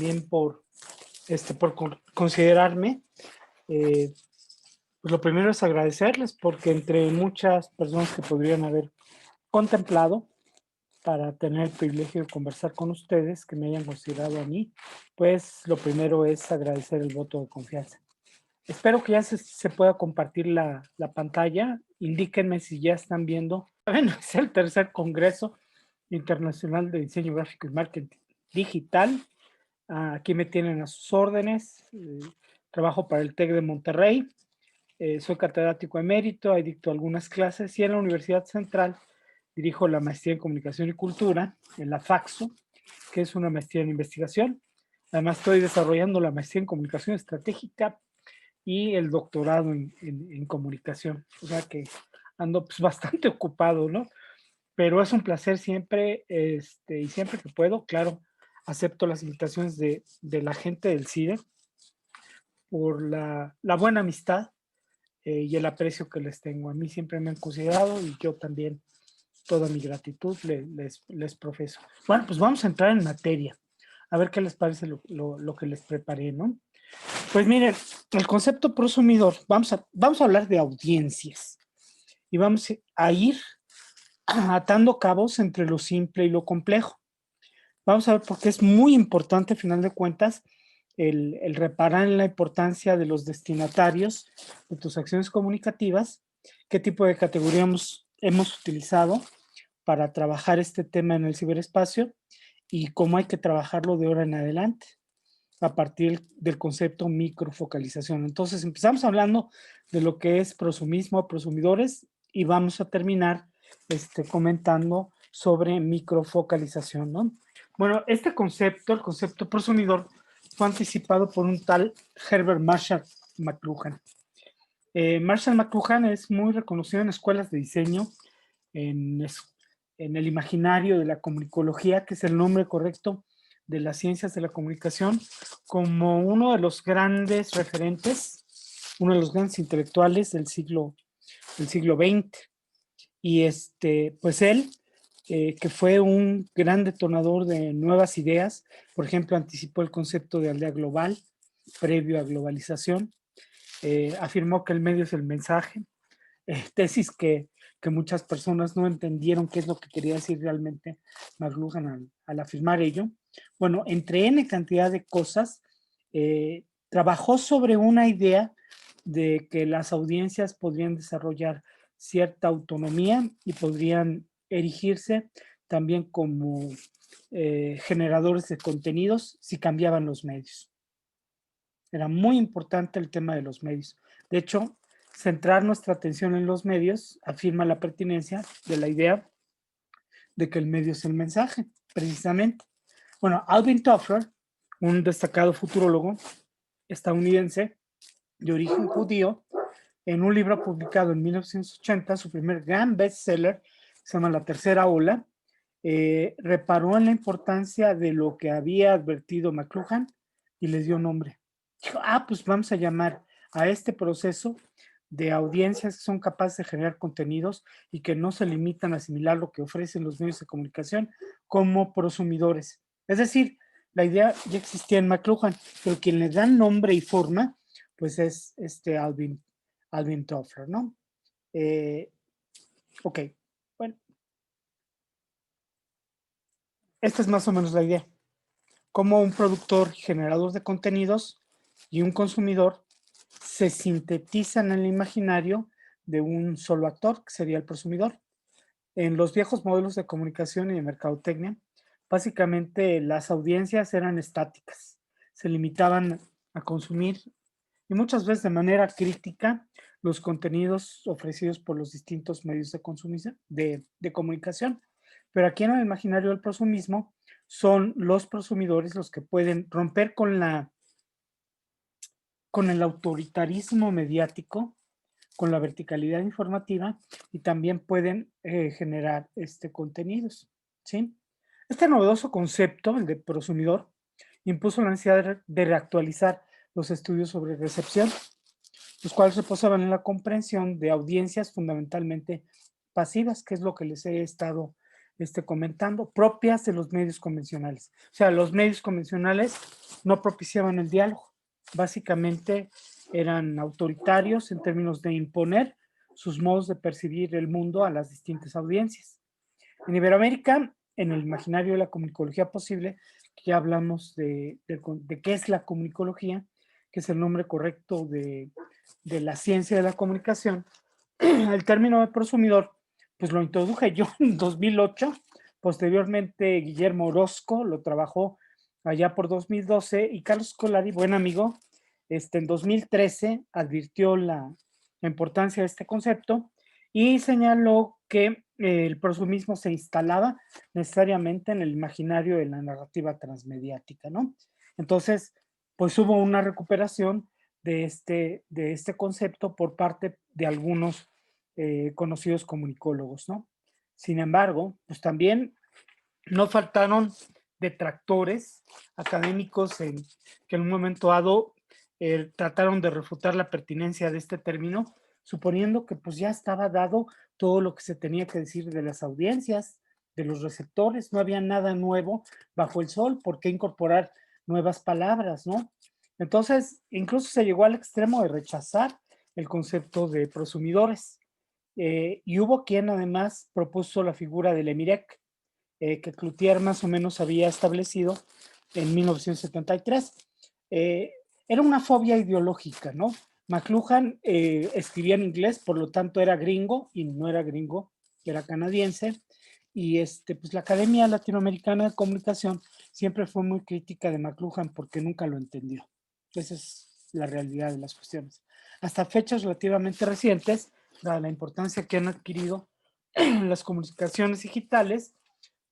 también por considerarme. Pues lo primero es agradecerles porque entre muchas personas que podrían haber contemplado para tener el privilegio de conversar con ustedes, que me hayan considerado a mí, pues lo primero es agradecer el voto de confianza. Espero que ya se pueda compartir la pantalla. Indíquenme si ya están viendo. Bueno, es el tercer Congreso Internacional de Diseño Gráfico y Marketing Digital. Aquí me tienen a sus órdenes. Trabajo para el TEC de Monterrey. Soy catedrático emérito, ahí dicto algunas clases y en la Universidad Central dirijo la maestría en Comunicación y Cultura, en la FACSO, que es una maestría en investigación. Además estoy desarrollando la maestría en Comunicación Estratégica y el doctorado en comunicación. O sea que ando pues bastante ocupado, ¿no? Pero es un placer siempre, y siempre que puedo, claro, acepto las invitaciones de la gente del CIDE por la buena amistad y el aprecio que les tengo. A mí siempre me han considerado y yo también toda mi gratitud les profeso. Bueno, pues vamos a entrar en materia. A ver qué les parece lo que les preparé, ¿no? Pues miren, el concepto prosumidor, vamos a hablar de audiencias y vamos a ir atando cabos entre lo simple y lo complejo. Vamos a ver por qué es muy importante, al final de cuentas, el reparar en la importancia de los destinatarios de tus acciones comunicativas, qué tipo de categoría hemos utilizado para trabajar este tema en el ciberespacio y cómo hay que trabajarlo de ahora en adelante a partir del concepto microfocalización. Entonces empezamos hablando de lo que es prosumismo, prosumidores y vamos a terminar comentando sobre microfocalización, ¿no? Bueno, este concepto, el concepto prosumidor, fue anticipado por un tal Herbert Marshall McLuhan. Marshall McLuhan es muy reconocido en escuelas de diseño, en, en el imaginario de la comunicología, que es el nombre correcto de las ciencias de la comunicación, como uno de los grandes referentes, uno de los grandes intelectuales del siglo XX. Y pues él, que fue un gran detonador de nuevas ideas, por ejemplo, anticipó el concepto de aldea global previo a globalización, afirmó que el medio es el mensaje, tesis que muchas personas no entendieron qué es lo que quería decir realmente McLuhan al afirmar ello. Bueno, entre N cantidad de cosas, trabajó sobre una idea de que las audiencias podrían desarrollar cierta autonomía y podrían erigirse también como generadores de contenidos si cambiaban los medios. Era muy importante el tema de los medios. De hecho, centrar nuestra atención en los medios afirma la pertinencia de la idea de que el medio es el mensaje, precisamente. Bueno, Alvin Toffler, un destacado futurólogo estadounidense de origen judío, en un libro publicado en 1980, su primer gran bestseller, se llama La Tercera Ola, reparó en la importancia de lo que había advertido McLuhan y les dio nombre. Dijo, pues vamos a llamar a este proceso de audiencias que son capaces de generar contenidos y que no se limitan a asimilar lo que ofrecen los medios de comunicación como prosumidores. Es decir, la idea ya existía en McLuhan, pero quien le da nombre y forma, pues es Alvin Toffler, ¿no? Ok, bueno, esta es más o menos la idea. Cómo un productor, generador de contenidos y un consumidor se sintetizan en el imaginario de un solo actor, que sería el prosumidor. En los viejos modelos de comunicación y de mercadotecnia, básicamente las audiencias eran estáticas, se limitaban a consumir y muchas veces de manera crítica los contenidos ofrecidos por los distintos medios de comunicación. Pero aquí en el imaginario del prosumismo son los prosumidores los que pueden romper con el autoritarismo mediático, con la verticalidad informativa y también pueden generar contenidos, ¿sí? Este novedoso concepto, el de prosumidor, impuso la necesidad de reactualizar los estudios sobre recepción, los cuales reposaban en la comprensión de audiencias fundamentalmente pasivas, que es lo que les he estado comentando, propias de los medios convencionales. O sea, los medios convencionales no propiciaban el diálogo. Básicamente eran autoritarios en términos de imponer sus modos de percibir el mundo a las distintas audiencias. En Iberoamérica, en el imaginario de la comunicología posible, que ya hablamos de qué es la comunicología, que es el nombre correcto de la ciencia de la comunicación, el término de prosumidor, pues lo introduje yo en 2008, posteriormente Guillermo Orozco lo trabajó allá por 2012 y Carlos Colari, buen amigo, en 2013 advirtió la importancia de este concepto y señaló que el prosumismo se instalaba necesariamente en el imaginario de la narrativa transmediática, ¿no? Entonces, pues hubo una recuperación de este concepto por parte de algunos conocidos comunicólogos, ¿no? Sin embargo, pues también no faltaron detractores académicos que en un momento dado trataron de refutar la pertinencia de este término, suponiendo que pues ya estaba dado todo lo que se tenía que decir de las audiencias, de los receptores, no había nada nuevo bajo el sol, ¿por qué incorporar nuevas palabras, no? Entonces, incluso se llegó al extremo de rechazar el concepto de prosumidores. Y hubo quien además propuso la figura del Emirec, que Cloutier más o menos había establecido en 1973. Era una fobia ideológica, ¿no? McLuhan escribía en inglés, por lo tanto era gringo, y no era gringo, era canadiense, y pues la Academia Latinoamericana de Comunicación siempre fue muy crítica de McLuhan porque nunca lo entendió. Esa es la realidad de las cuestiones. Hasta fechas relativamente recientes, dada la importancia que han adquirido las comunicaciones digitales,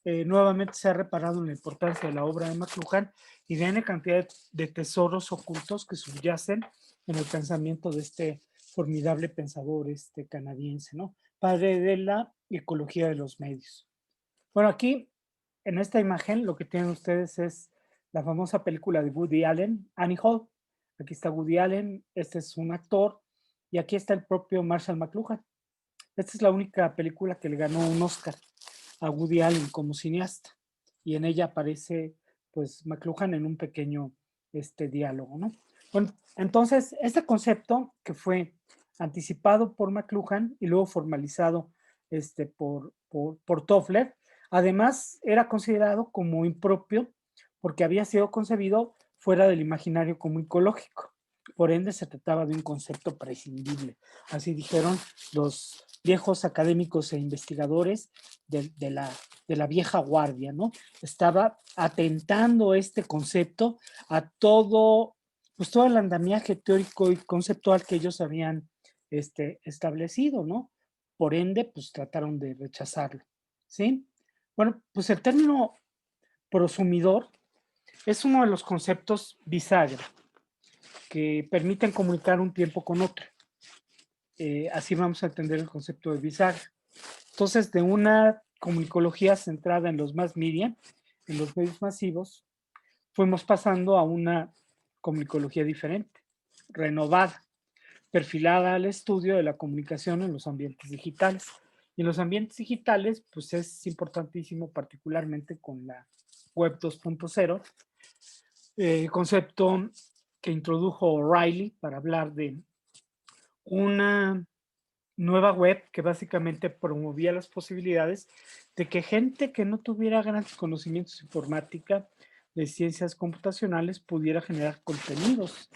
nuevamente se ha reparado en la importancia de la obra de McLuhan y de una cantidad de tesoros ocultos que subyacen en el pensamiento de este formidable pensador canadiense, ¿no? Padre de la ecología de los medios. Bueno, aquí en esta imagen lo que tienen ustedes es la famosa película de Woody Allen, Annie Hall. Aquí está Woody Allen, este es un actor, y aquí está el propio Marshall McLuhan. Esta es la única película que le ganó un Oscar a Woody Allen como cineasta, y en ella aparece pues McLuhan en un pequeño diálogo, ¿no? Bueno, entonces, este concepto que fue anticipado por McLuhan y luego formalizado por Toffler, además era considerado como impropio porque había sido concebido fuera del imaginario comunicológico. Por ende, se trataba de un concepto prescindible. Así dijeron los viejos académicos e investigadores de la vieja guardia, ¿no? Estaba atentando este concepto a todo, pues todo el andamiaje teórico y conceptual que ellos habían establecido, ¿no? Por ende, pues trataron de rechazarlo, ¿sí? Bueno, pues el término prosumidor es uno de los conceptos bisagra que permiten comunicar un tiempo con otro. Así vamos a entender el concepto de bisagra. Entonces, de una comunicología centrada en los mass media, en los medios masivos, fuimos pasando a una comunicología diferente, renovada, perfilada al estudio de la comunicación en los ambientes digitales. Y en los ambientes digitales, pues es importantísimo, particularmente con la web 2.0, concepto que introdujo O'Reilly para hablar de una nueva web que básicamente promovía las posibilidades de que gente que no tuviera grandes conocimientos de informática, de ciencias computacionales, pudiera generar contenidos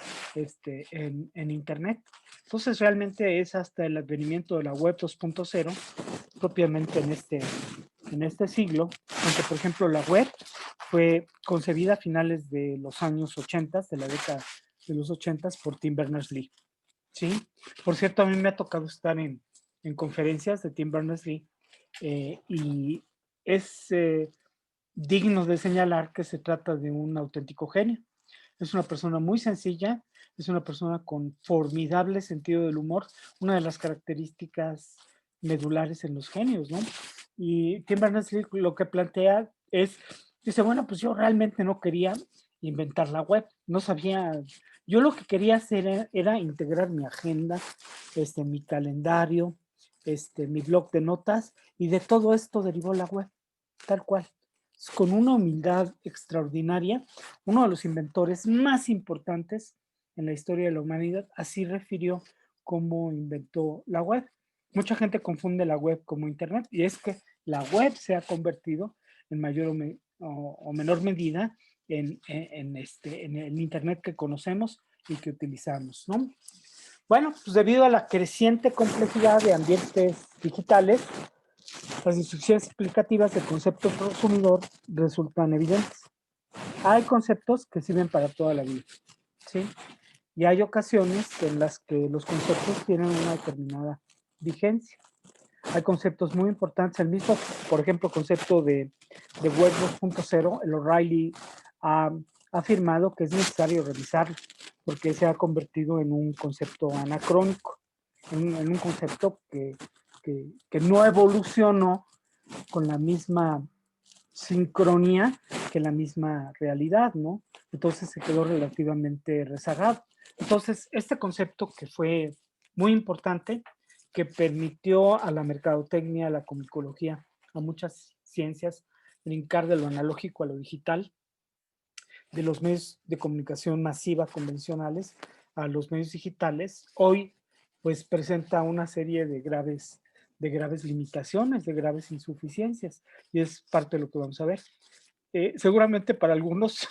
en Internet. Entonces, realmente es hasta el advenimiento de la web 2.0, propiamente en este siglo, aunque, por ejemplo, la web fue concebida a finales de los años 80, de la década de los 80, por Tim Berners-Lee. Sí, por cierto, a mí me ha tocado estar en conferencias de Tim Berners-Lee y es digno de señalar que se trata de un auténtico genio. Es una persona muy sencilla, es una persona con formidable sentido del humor, una de las características medulares en los genios, ¿no? Y Tim Berners-Lee lo que plantea es, dice, bueno, pues yo realmente no quería inventar la web, no sabía, yo lo que quería hacer era integrar mi agenda, mi calendario, mi blog de notas, y de todo esto derivó la web. tal cual. Con una humildad extraordinaria, uno de los inventores más importantes en la historia de la humanidad, así refirió cómo inventó la web. Mucha gente confunde la web como Internet y es que la web se ha convertido en mayor o menor medida en el Internet que conocemos y que utilizamos, ¿no? Bueno, pues debido a la creciente complejidad de ambientes digitales, las instrucciones explicativas del concepto consumidor resultan evidentes. Hay conceptos que sirven para toda la vida, ¿sí? Y hay ocasiones en las que los conceptos tienen una determinada vigencia. Hay conceptos muy importantes, el mismo, por ejemplo, concepto de Web 2.0, el O'Reilly ha afirmado que es necesario revisarlo porque se ha convertido en un concepto anacrónico, en un concepto que no evolucionó con la misma sincronía que la misma realidad, ¿no? Entonces se quedó relativamente rezagado. Entonces, este concepto que fue muy importante, que permitió a la mercadotecnia, a la comunicología, a muchas ciencias, brincar de lo analógico a lo digital, de los medios de comunicación masiva convencionales a los medios digitales, hoy pues presenta una serie de graves limitaciones, de graves insuficiencias, y es parte de lo que vamos a ver. Seguramente para algunos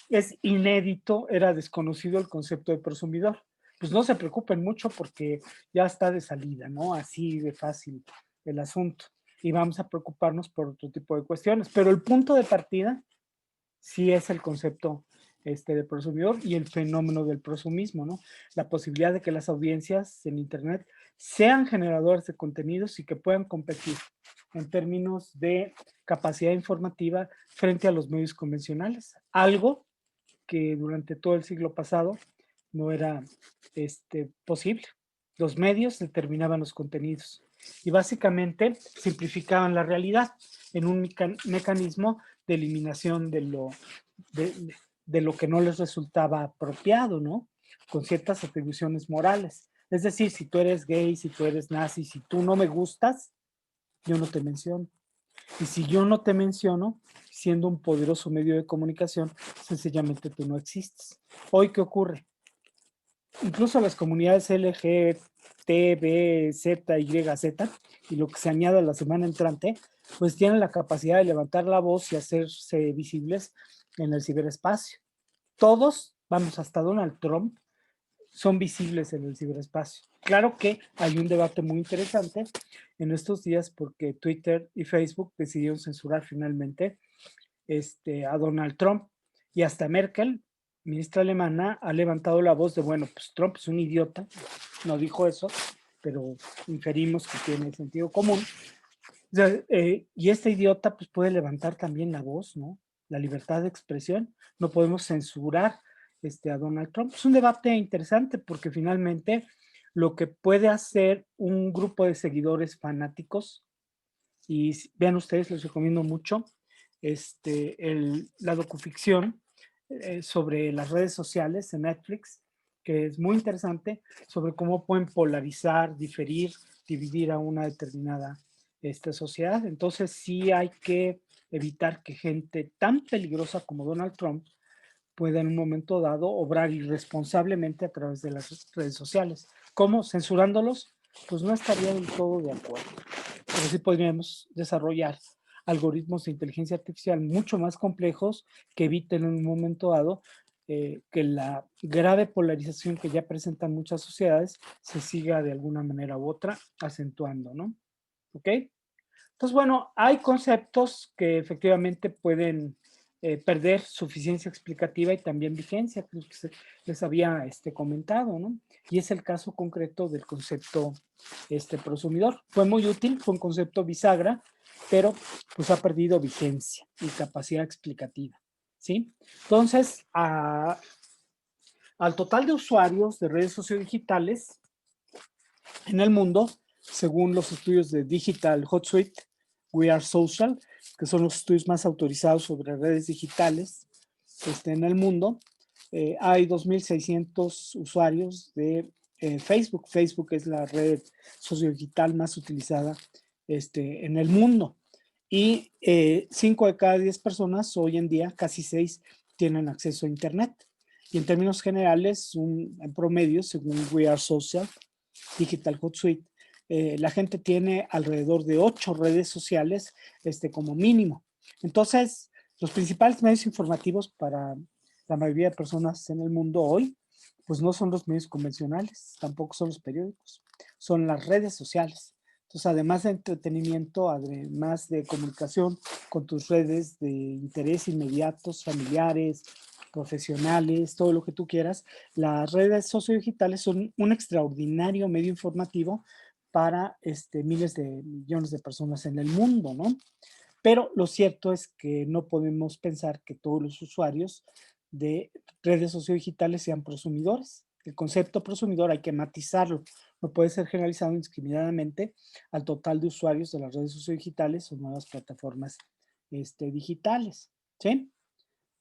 es inédito, era desconocido el concepto de prosumidor. Pues no se preocupen mucho porque ya está de salida, ¿no? Así de fácil el asunto. Y vamos a preocuparnos por otro tipo de cuestiones. Pero el punto de partida sí es el concepto de prosumidor y el fenómeno del prosumismo, ¿no? La posibilidad de que las audiencias en Internet sean generadores de contenidos y que puedan competir en términos de capacidad informativa frente a los medios convencionales, algo que durante todo el siglo pasado no era posible. Los medios determinaban los contenidos y básicamente simplificaban la realidad en un mecanismo de eliminación de lo que no les resultaba apropiado, ¿no? Con ciertas atribuciones morales. Es decir, si tú eres gay, si tú eres nazi, si tú no me gustas, yo no te menciono. Y si yo no te menciono, siendo un poderoso medio de comunicación, sencillamente tú no existes. Hoy, ¿qué ocurre? Incluso las comunidades LGBT, B, Z, Y, Z, y lo que se añada la semana entrante, pues tienen la capacidad de levantar la voz y hacerse visibles en el ciberespacio. Todos, vamos, hasta Donald Trump, son visibles en el ciberespacio. Claro que hay un debate muy interesante en estos días porque Twitter y Facebook decidieron censurar finalmente a Donald Trump y hasta Merkel, ministra alemana, ha levantado la voz de, bueno, pues Trump es un idiota, no dijo eso, pero inferimos que tiene sentido común. O sea, y este idiota pues puede levantar también la voz, ¿no? La libertad de expresión, no podemos censurar a Donald Trump. Es un debate interesante porque finalmente lo que puede hacer un grupo de seguidores fanáticos, y vean ustedes, les recomiendo mucho la docuficción sobre las redes sociales en Netflix, que es muy interesante, sobre cómo pueden polarizar, diferir, dividir a una determinada sociedad. Entonces sí hay que evitar que gente tan peligrosa como Donald Trump pueda en un momento dado obrar irresponsablemente a través de las redes sociales. ¿Cómo? Censurándolos, pues no estaría del todo de acuerdo. Pero sí podríamos desarrollar algoritmos de inteligencia artificial mucho más complejos que eviten en un momento dado que la grave polarización que ya presentan muchas sociedades se siga de alguna manera u otra acentuando, ¿no? ¿Ok? Entonces, bueno, hay conceptos que efectivamente pueden perder suficiencia explicativa y también vigencia, que les había comentado, ¿no? Y es el caso concreto del concepto prosumidor. Fue muy útil, fue un concepto bisagra, pero pues ha perdido vigencia y capacidad explicativa, ¿sí? Entonces, al total de usuarios de redes sociodigitales en el mundo, según los estudios de Digital HotSuite, We Are Social, que son los estudios más autorizados sobre redes digitales en el mundo, hay 2.600 usuarios de Facebook. Facebook es la red sociodigital más utilizada en el mundo. y 5 de cada 10 personas hoy en día, casi 6, tienen acceso a Internet. Y en términos generales, en promedio, según We Are Social, Digital Hootsuite, la gente tiene alrededor de 8 redes sociales como mínimo. Entonces, los principales medios informativos para la mayoría de personas en el mundo hoy, pues no son los medios convencionales, tampoco son los periódicos, son las redes sociales. Entonces, además de entretenimiento, además de comunicación con tus redes de interés inmediatos, familiares, profesionales, todo lo que tú quieras, las redes sociodigitales son un extraordinario medio informativo para miles de millones de personas en el mundo, ¿no? Pero lo cierto es que no podemos pensar que todos los usuarios de redes sociodigitales sean prosumidores. El concepto prosumidor hay que matizarlo. No puede ser generalizado indiscriminadamente al total de usuarios de las redes sociodigitales o nuevas plataformas digitales. ¿Sí?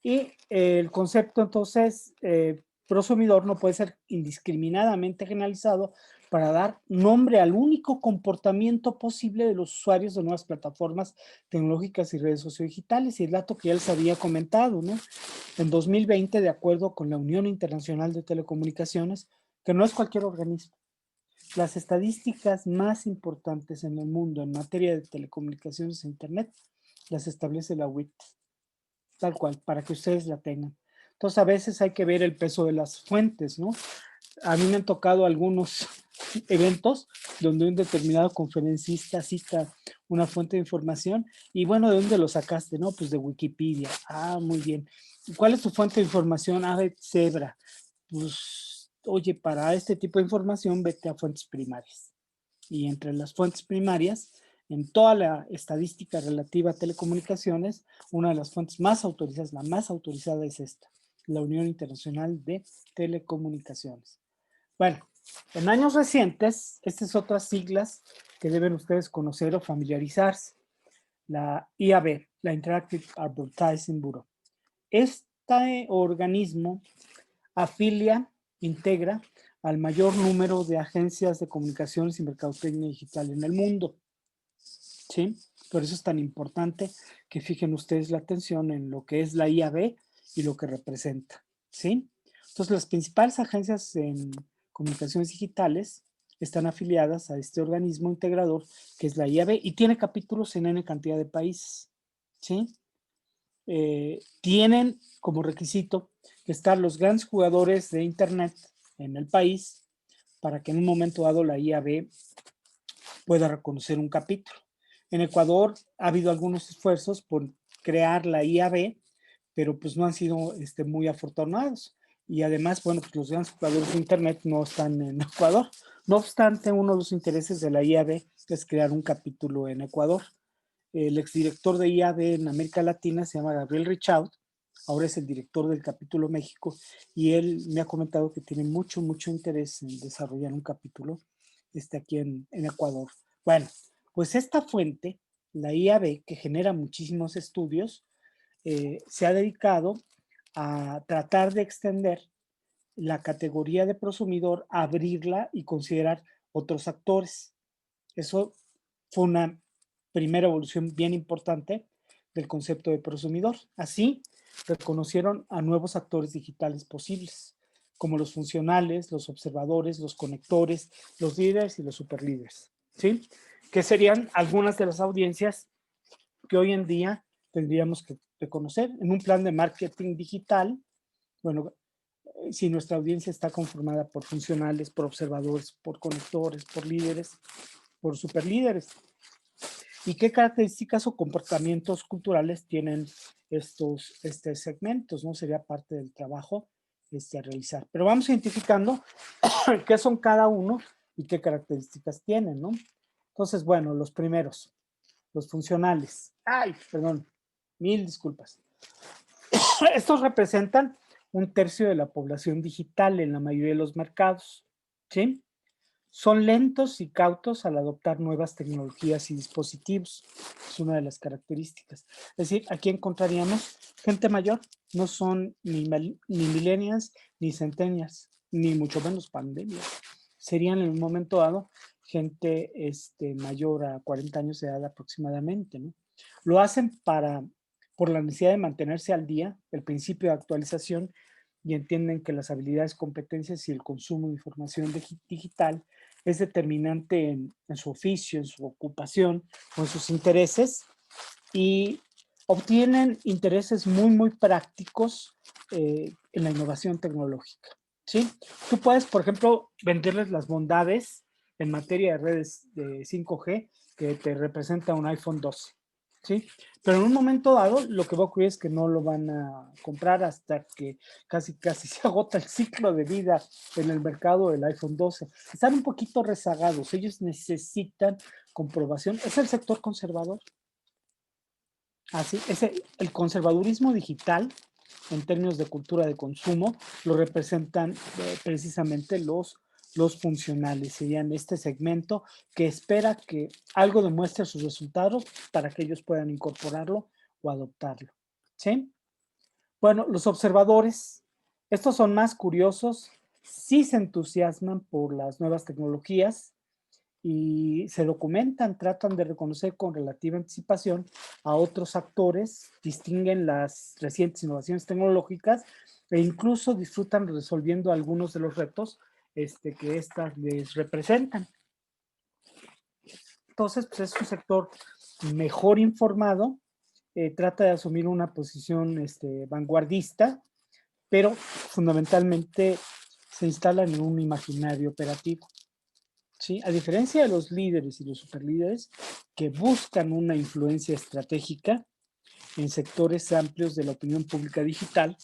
Y el concepto entonces prosumidor no puede ser indiscriminadamente generalizado para dar nombre al único comportamiento posible de los usuarios de nuevas plataformas tecnológicas y redes sociodigitales. Y el dato que ya les había comentado, ¿no? En 2020, de acuerdo con la Unión Internacional de Telecomunicaciones, que no es cualquier organismo, las estadísticas más importantes en el mundo en materia de telecomunicaciones e Internet las establece la WIT. Tal cual, para que ustedes la tengan. Entonces, a veces hay que ver el peso de las fuentes, ¿no? A mí me han tocado algunos eventos donde un determinado conferencista cita una fuente de información y bueno, ¿de dónde lo sacaste? No, pues de Wikipedia. Ah, muy bien. ¿Cuál es tu fuente de información? Ah, de Zebra. Pues, oye, para este tipo de información vete a fuentes primarias. Y entre las fuentes primarias, en toda la estadística relativa a telecomunicaciones, una de las fuentes más autorizadas, la más autorizada es esta, la Unión Internacional de Telecomunicaciones. Bueno, en años recientes, estas otras siglas que deben ustedes conocer o familiarizarse, la IAB, la Interactive Advertising Bureau. Este organismo afilia, integra al mayor número de agencias de comunicaciones y mercadotecnia digital en el mundo. ¿Sí? Por eso es tan importante que fijen ustedes la atención en lo que es la IAB y lo que representa. ¿Sí? Entonces, las principales agencias en comunicaciones digitales están afiliadas a este organismo integrador que es la IAB y tiene capítulos en N cantidad de países. ¿Sí? Tienen como requisito estar los grandes jugadores de Internet en el país para que en un momento dado la IAB pueda reconocer un capítulo. En Ecuador ha habido algunos esfuerzos por crear la IAB, pero pues no han sido muy afortunados. Y además, bueno, pues los grandes jugadores de Internet no están en Ecuador. No obstante, uno de los intereses de la IAB es crear un capítulo en Ecuador. El exdirector de IAB en América Latina se llama Gabriel Richaud, ahora es el director del capítulo México y él me ha comentado que tiene mucho, mucho interés en desarrollar un capítulo aquí en Ecuador. Bueno, pues esta fuente, la IAB, que genera muchísimos estudios, se ha dedicado a tratar de extender la categoría de prosumidor, abrirla y considerar otros actores. Eso fue una primera evolución bien importante del concepto de prosumidor. Así, reconocieron a nuevos actores digitales posibles, como los funcionales, los observadores, los conectores, los líderes y los superlíderes, ¿sí? Que serían algunas de las audiencias que hoy en día tendríamos que conocer en un plan de marketing digital. Bueno, si nuestra audiencia está conformada por funcionales, por observadores, por conectores, por líderes, por superlíderes. ¿Y qué características o comportamientos culturales tienen estos segmentos? ¿No? Sería parte del trabajo a realizar. Pero vamos identificando qué son cada uno y qué características tienen, ¿no? Entonces, bueno, los primeros, los funcionales. Ay, perdón, mil disculpas. Estos representan un tercio de la población digital en la mayoría de los mercados, ¿sí? Son lentos y cautos al adoptar nuevas tecnologías y dispositivos. Es una de las características. Es decir, aquí encontraríamos gente mayor, no son ni millennials, ni centennials, ni mucho menos pandemias. Serían en un momento dado gente mayor a 40 años de edad aproximadamente, ¿no? Lo hacen por la necesidad de mantenerse al día, el principio de actualización, y entienden que las habilidades, competencias y el consumo de información digital es determinante en su oficio, en su ocupación o en sus intereses, y obtienen intereses muy, muy prácticos en la innovación tecnológica, ¿sí? Tú puedes, por ejemplo, venderles las bondades en materia de redes de 5G que te representa un iPhone 12, ¿sí? Pero en un momento dado, lo que va a ocurrir es que no lo van a comprar hasta que casi, casi se agota el ciclo de vida en el mercado del iPhone 12. Están un poquito rezagados, ellos necesitan comprobación. Es el sector conservador. Así, el conservadurismo digital, en términos de cultura de consumo, lo representan precisamente los funcionales. Serían este segmento que espera que algo demuestre sus resultados para que ellos puedan incorporarlo o adoptarlo. ¿Sí? Bueno, los observadores, estos son más curiosos, sí se entusiasman por las nuevas tecnologías, y se documentan, tratan de reconocer con relativa anticipación a otros actores, distinguen las recientes innovaciones tecnológicas e incluso disfrutan resolviendo algunos de los retos que éstas les representan. Entonces, pues es un sector mejor informado, trata de asumir una posición vanguardista, pero fundamentalmente se instalan en un imaginario operativo. ¿Sí? A diferencia de los líderes y los superlíderes que buscan una influencia estratégica en sectores amplios de la opinión pública digital,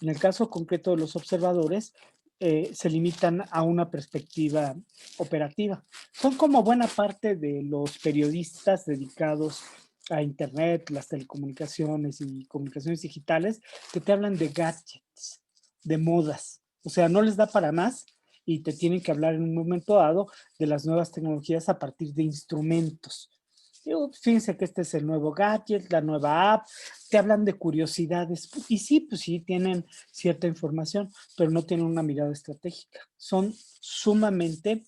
en el caso concreto de los observadores, se limitan a una perspectiva operativa. Son como buena parte de los periodistas dedicados a Internet, las telecomunicaciones y comunicaciones digitales, que te hablan de gadgets, de modas. O sea, no les da para más y te tienen que hablar en un momento dado de las nuevas tecnologías a partir de instrumentos. Fíjense que este es el nuevo gadget, la nueva app, te hablan de curiosidades y sí, pues sí, tienen cierta información, pero no tienen una mirada estratégica. Son sumamente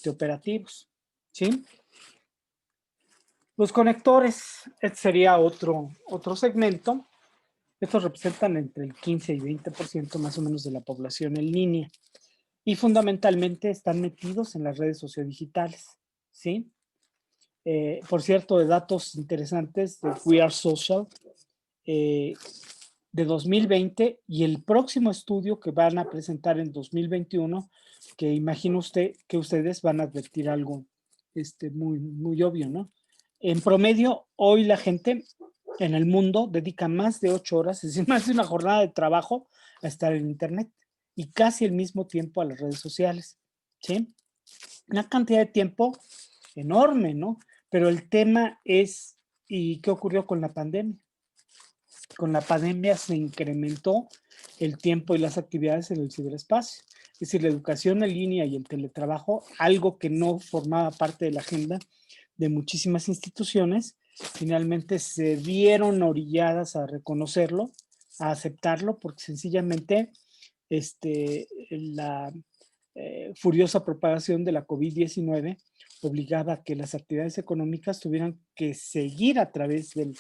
operativos, ¿sí? Los conectores, este sería otro segmento. Estos representan entre el 15 y 20% más o menos de la población en línea y fundamentalmente están metidos en las redes sociodigitales, ¿sí? Por cierto, de datos interesantes de We Are Social, eh, de 2020 y el próximo estudio que van a presentar en 2021, que imagino usted que ustedes van a advertir algo muy, muy obvio, ¿no? En promedio, hoy la gente en el mundo dedica más de 8 horas, es decir, más de una jornada de trabajo a estar en Internet y casi el mismo tiempo a las redes sociales, ¿sí? Una cantidad de tiempo enorme, ¿no? Pero el tema es, ¿y qué ocurrió con la pandemia? Con la pandemia se incrementó el tiempo y las actividades en el ciberespacio. Es decir, la educación en línea y el teletrabajo, algo que no formaba parte de la agenda de muchísimas instituciones, finalmente se vieron orilladas a reconocerlo, a aceptarlo, porque sencillamente la furiosa propagación de la COVID-19 obligaba a que las actividades económicas tuvieran que seguir a través del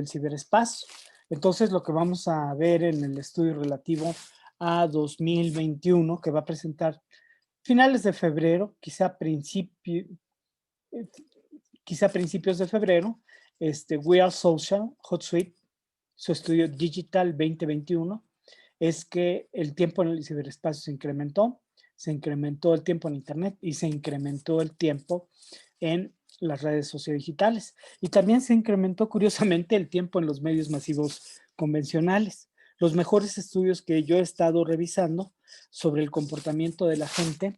ciberespacio. Entonces, lo que vamos a ver en el estudio relativo a 2021, que va a presentar finales de febrero, quizá principios de febrero, We Are Social, HotSuite, su estudio Digital 2021, es que el tiempo en el ciberespacio se incrementó el tiempo en Internet y se incrementó el tiempo en las redes sociodigitales. Y también se incrementó curiosamente el tiempo en los medios masivos convencionales. Los mejores estudios que yo he estado revisando sobre el comportamiento de la gente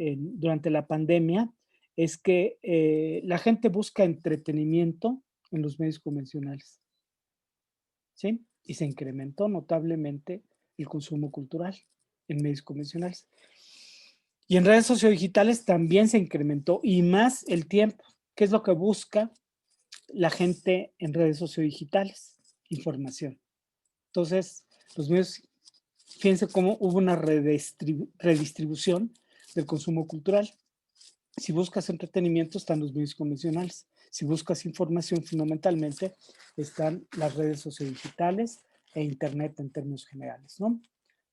durante la pandemia es que la gente busca entretenimiento en los medios convencionales, ¿sí? Y se incrementó notablemente el consumo cultural en medios convencionales. Y en redes sociodigitales también se incrementó y más el tiempo. ¿Qué es lo que busca la gente en redes sociodigitales? Información. Entonces, los medios, fíjense cómo hubo una redistribución del consumo cultural. Si buscas entretenimiento, están los medios convencionales. Si buscas información, fundamentalmente están las redes sociodigitales e Internet en términos generales, ¿no?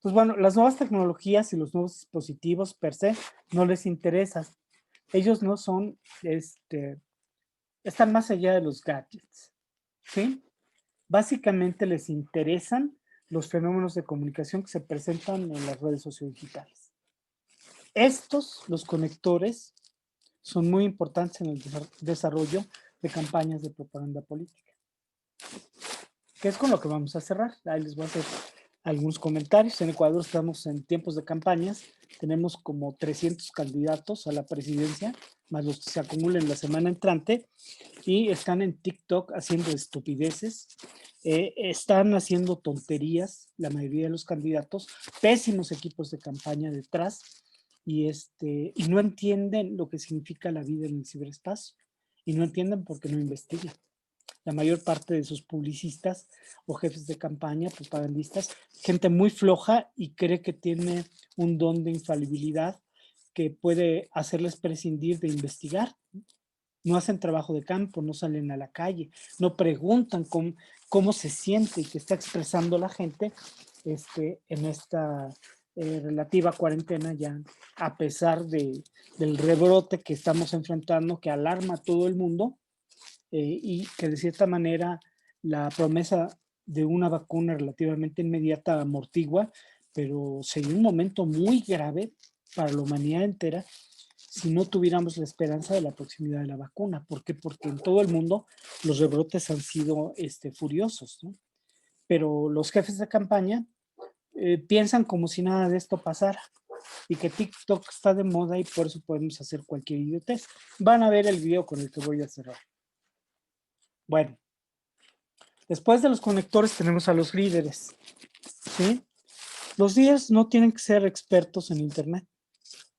Pues bueno, las nuevas tecnologías y los nuevos dispositivos per se no les interesan. Ellos no son, están más allá de los gadgets, ¿sí? Básicamente les interesan los fenómenos de comunicación que se presentan en las redes sociodigitales. Los conectores, son muy importantes en el desarrollo de campañas de propaganda política, que es con lo que vamos a cerrar. Ahí les voy a hacer algunos comentarios. En Ecuador estamos en tiempos de campañas, tenemos como 300 candidatos a la presidencia, más los que se acumulen la semana entrante, y están en TikTok haciendo estupideces, están haciendo tonterías, la mayoría de los candidatos, pésimos equipos de campaña detrás, y no entienden lo que significa la vida en el ciberespacio, y no entienden porque no investigan. La mayor parte de sus publicistas o jefes de campaña, propagandistas, gente muy floja y cree que tiene un don de infalibilidad que puede hacerles prescindir de investigar. No hacen trabajo de campo, no salen a la calle, no preguntan cómo se siente y qué está expresando la gente en esta relativa cuarentena ya, a pesar del rebrote que estamos enfrentando, que alarma a todo el mundo, y que de cierta manera la promesa de una vacuna relativamente inmediata amortigua, pero sería un momento muy grave para la humanidad entera si no tuviéramos la esperanza de la proximidad de la vacuna. ¿Por qué? Porque en todo el mundo los rebrotes han sido furiosos, ¿no? Pero los jefes de campaña piensan como si nada de esto pasara y que TikTok está de moda y por eso podemos hacer cualquier idiotez. Van a ver el video con el que voy a cerrar. Bueno, después de los conectores tenemos a los líderes, ¿sí? Los líderes no tienen que ser expertos en Internet,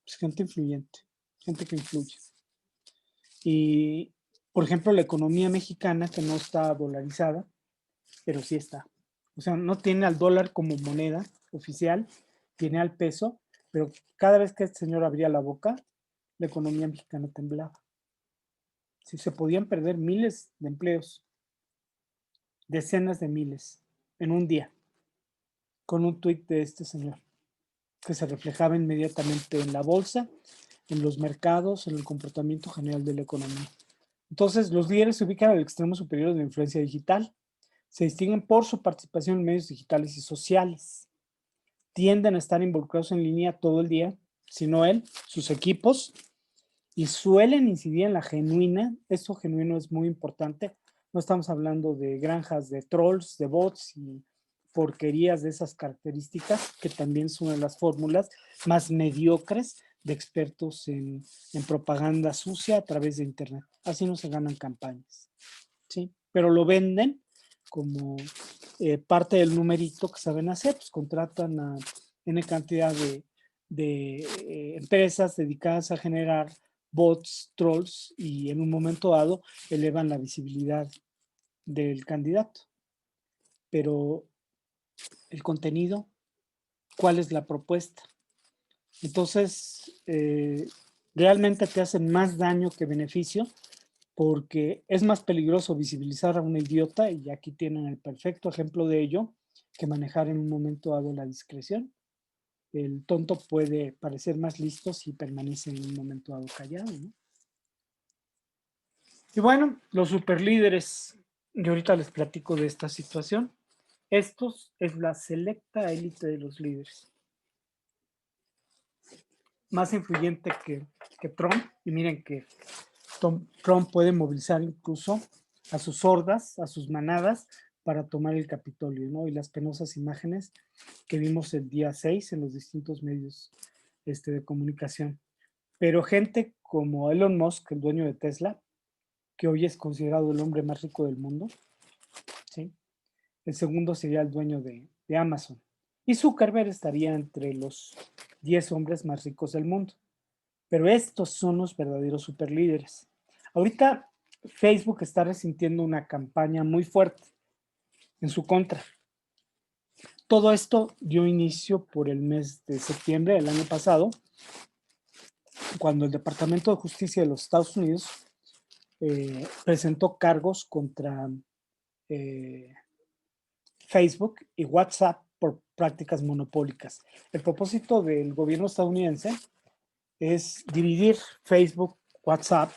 es gente influyente, gente que influye. Y, por ejemplo, la economía mexicana, que no está dolarizada, pero sí está. O sea, no tiene al dólar como moneda oficial, tiene al peso, pero cada vez que este señor abría la boca, la economía mexicana temblaba. Sí, se podían perder miles de empleos, decenas de miles, en un día, con un tuit de este señor, que se reflejaba inmediatamente en la bolsa, en los mercados, en el comportamiento general de la economía. Entonces, los líderes se ubican al extremo superior de la influencia digital. Se distinguen por su participación en medios digitales y sociales. Tienden a estar involucrados en línea todo el día, si no él, sus equipos, y suelen incidir en la genuina. Esto genuino es muy importante. No estamos hablando de granjas de trolls, de bots y porquerías de esas características, que también son de las fórmulas más mediocres de expertos en propaganda sucia a través de Internet. Así no se ganan campañas, ¿sí? Pero lo venden como parte del numerito que saben hacer, pues contratan a N cantidad de empresas dedicadas a generar bots, trolls, y en un momento dado elevan la visibilidad del candidato. Pero el contenido, ¿cuál es la propuesta? Entonces, realmente te hacen más daño que beneficio, porque es más peligroso visibilizar a un idiota, y aquí tienen el perfecto ejemplo de ello, que manejar en un momento dado la discreción. El tonto puede parecer más listo si permanece en un momento dado callado, ¿no? Y bueno, los superlíderes, yo ahorita les platico de esta situación. Estos es la selecta élite de los líderes. Más influyente que Trump, y miren que Trump puede movilizar incluso a sus hordas, a sus manadas, para tomar el Capitolio, ¿no? Y las penosas imágenes que vimos el día 6 en los distintos medios de comunicación. Pero gente como Elon Musk, el dueño de Tesla, que hoy es considerado el hombre más rico del mundo, ¿sí? El segundo sería el dueño de Amazon. Y Zuckerberg estaría entre los 10 hombres más ricos del mundo. Pero estos son los verdaderos superlíderes. Ahorita Facebook está resintiendo una campaña muy fuerte en su contra. Todo esto dio inicio por el mes de septiembre del año pasado, cuando el Departamento de Justicia de los Estados Unidos presentó cargos contra Facebook y WhatsApp por prácticas monopólicas. El propósito del gobierno estadounidense es dividir Facebook, WhatsApp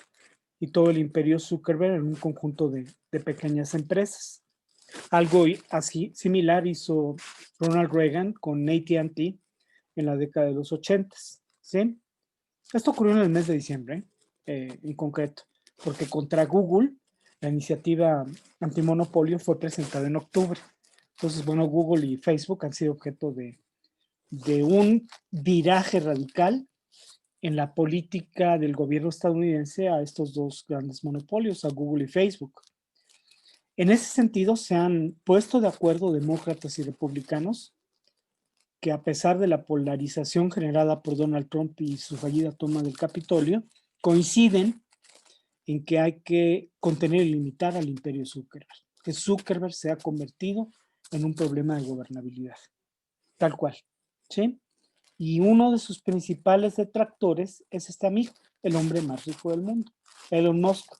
y todo el imperio Zuckerberg en un conjunto de pequeñas empresas. Algo así similar hizo Ronald Reagan con AT&T en la década de los 80, ¿sí? Esto ocurrió en el mes de diciembre, en concreto, porque contra Google la iniciativa antimonopolio fue presentada en octubre. Entonces, bueno, Google y Facebook han sido objeto de un viraje radical en la política del gobierno estadounidense a estos dos grandes monopolios, a Google y Facebook. En ese sentido, se han puesto de acuerdo demócratas y republicanos que, a pesar de la polarización generada por Donald Trump y su fallida toma del Capitolio, coinciden en que hay que contener y limitar al imperio Zuckerberg, que Zuckerberg se ha convertido en un problema de gobernabilidad, tal cual, ¿sí? Y uno de sus principales detractores es este amigo, el hombre más rico del mundo, Elon Musk,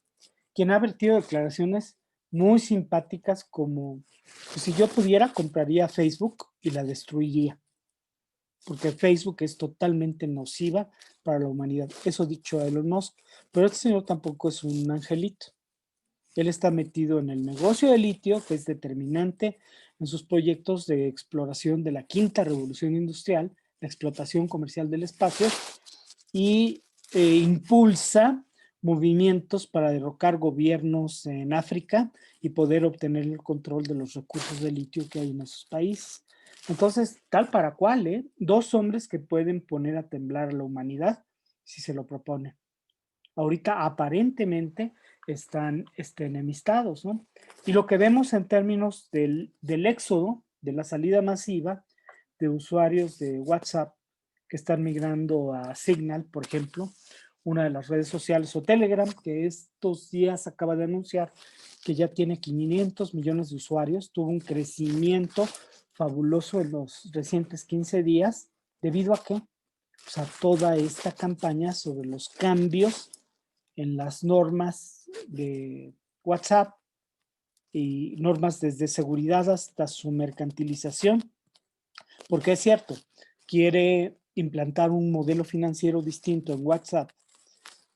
quien ha vertido declaraciones muy simpáticas como, pues, si yo pudiera, compraría Facebook y la destruiría, porque Facebook es totalmente nociva para la humanidad. Eso dicho a Elon Musk, pero este señor tampoco es un angelito. Él está metido en el negocio de litio, que es determinante en sus proyectos de exploración de la quinta revolución industrial, la explotación comercial del espacio, y impulsa movimientos para derrocar gobiernos en África y poder obtener el control de los recursos de litio que hay en esos países. Entonces, tal para cual, dos hombres que pueden poner a temblar a la humanidad si se lo proponen. Ahorita aparentemente están enemistados, ¿no? Y lo que vemos en términos del éxodo, de la salida masiva de usuarios de WhatsApp que están migrando a Signal, por ejemplo, una de las redes sociales, o Telegram, que estos días acaba de anunciar que ya tiene 500 millones de usuarios, tuvo un crecimiento fabuloso en los recientes 15 días, ¿debido a qué? O sea, toda esta campaña sobre los cambios en las normas de WhatsApp y normas desde seguridad hasta su mercantilización, porque es cierto, quiere implantar un modelo financiero distinto en WhatsApp,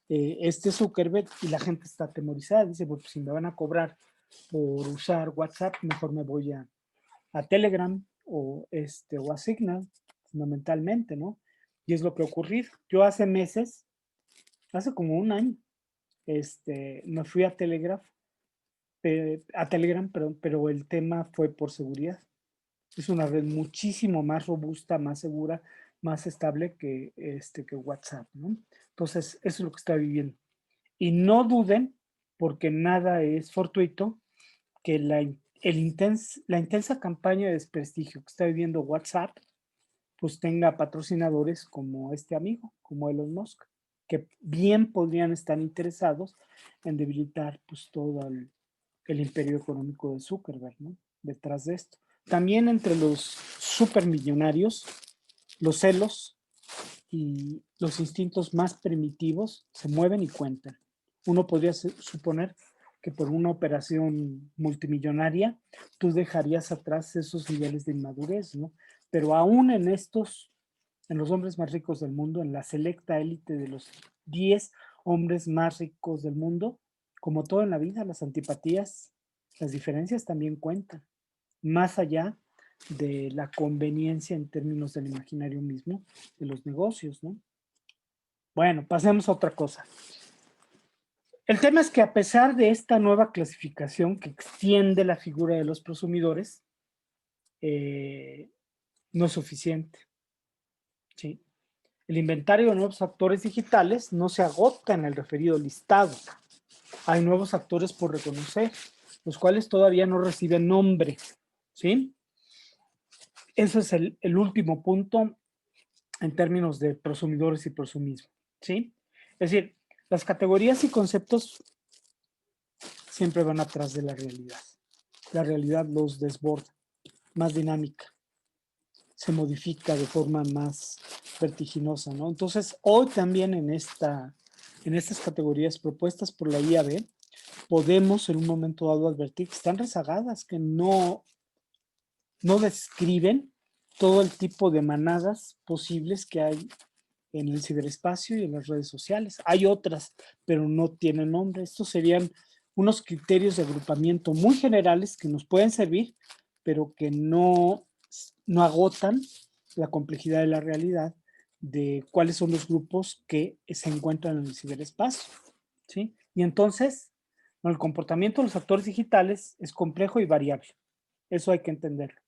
este Zuckerberg, y la gente está atemorizada, dice, pues si me van a cobrar por usar WhatsApp, mejor me voy a Telegram o a Signal, fundamentalmente, ¿no? Y es lo que ocurrió. Yo hace meses, hace como un año, me fui a Telegram, perdón, pero el tema fue por seguridad. Es una red muchísimo más robusta, más segura, más estable que WhatsApp, ¿no? Entonces, eso es lo que está viviendo. Y no duden, porque nada es fortuito, que la intensa campaña de desprestigio que está viviendo WhatsApp, pues tenga patrocinadores como este amigo, como Elon Musk, que bien podrían estar interesados en debilitar pues todo el imperio económico de Zuckerberg, ¿no? Detrás de esto. También entre los supermillonarios, los celos y los instintos más primitivos se mueven y cuentan. Uno podría suponer que por una operación multimillonaria tú dejarías atrás esos niveles de inmadurez, ¿no? Pero aún en los hombres más ricos del mundo, en la selecta élite de los 10 hombres más ricos del mundo, como todo en la vida, las antipatías, las diferencias también cuentan, más allá de la conveniencia en términos del imaginario mismo de los negocios, ¿no? Bueno, pasemos a otra cosa. El tema es que, a pesar de esta nueva clasificación que extiende la figura de los prosumidores, no es suficiente, ¿sí? El inventario de nuevos actores digitales no se agota en el referido listado. Hay nuevos actores por reconocer, los cuales todavía no reciben nombre, ¿sí? Eso es el último punto en términos de prosumidores y prosumismo, ¿sí? Es decir, las categorías y conceptos siempre van atrás de la realidad. La realidad los desborda, más dinámica, se modifica de forma más vertiginosa, ¿no? Entonces, hoy también en estas categorías propuestas por la IAB, podemos en un momento dado advertir que están rezagadas, que no describen todo el tipo de manadas posibles que hay en el ciberespacio y en las redes sociales. Hay otras, pero no tienen nombre. Estos serían unos criterios de agrupamiento muy generales que nos pueden servir, pero que no agotan la complejidad de la realidad de cuáles son los grupos que se encuentran en el ciberespacio, ¿sí? Y entonces, el comportamiento de los actores digitales es complejo y variable. Eso hay que entenderlo.